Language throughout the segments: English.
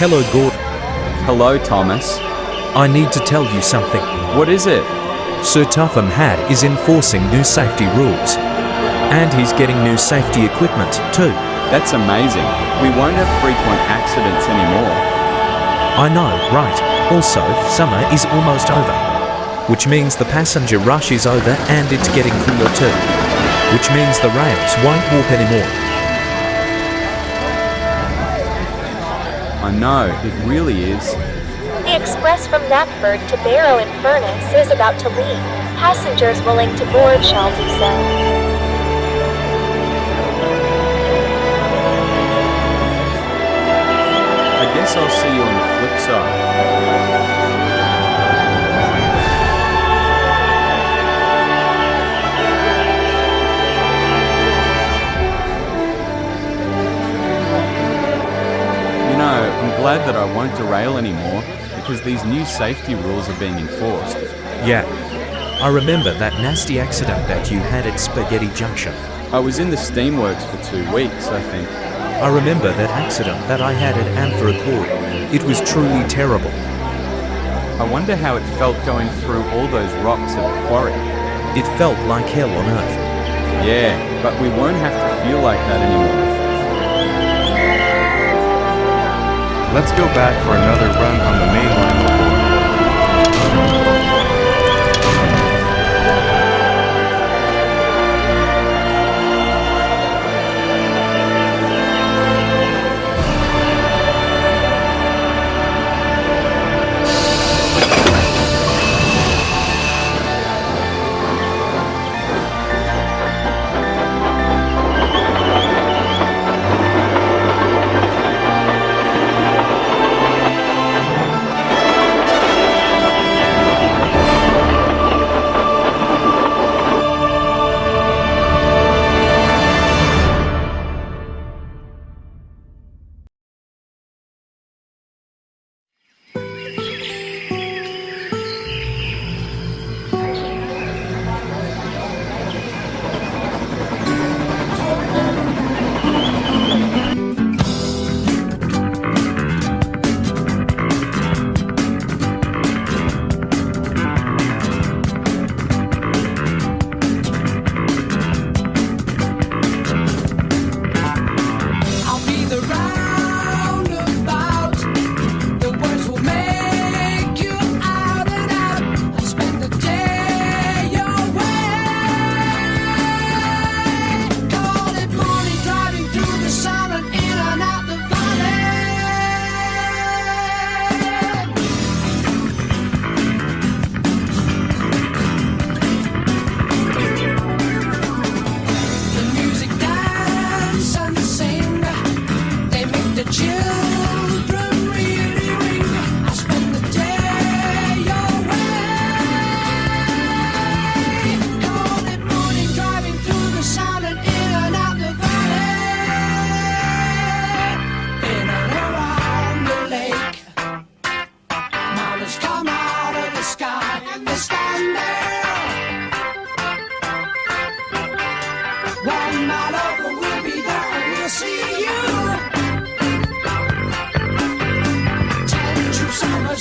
Hello, Gordon. Hello, Thomas. I need to tell you something. What is it? Sir Topham Hatt is enforcing new safety rules. And he's getting new safety equipment, too. That's amazing. We won't have frequent accidents anymore. I know, right. Also, summer is almost over. Which means the passenger rush is over and it's getting cooler too. Which means the rails won't warp anymore. I know, it really is. The express from Knapford to Barrow-in-Furness is about to leave. Passengers willing to board shall do so. I guess I'll see you on the flip side. I'm glad that I won't derail anymore because these new safety rules are being enforced. Yeah. I remember that nasty accident that you had at Spaghetti Junction. I was in the steamworks for 2 weeks, I think. I remember that accident that I had at Amphora Court. It was truly terrible. I wonder how it felt going through all those rocks at the quarry. It felt like hell on earth. Yeah, but we won't have to feel like that anymore. Let's go back for another run on the main line before.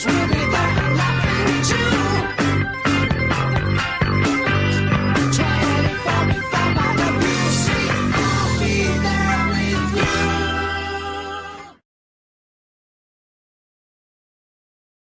We'll be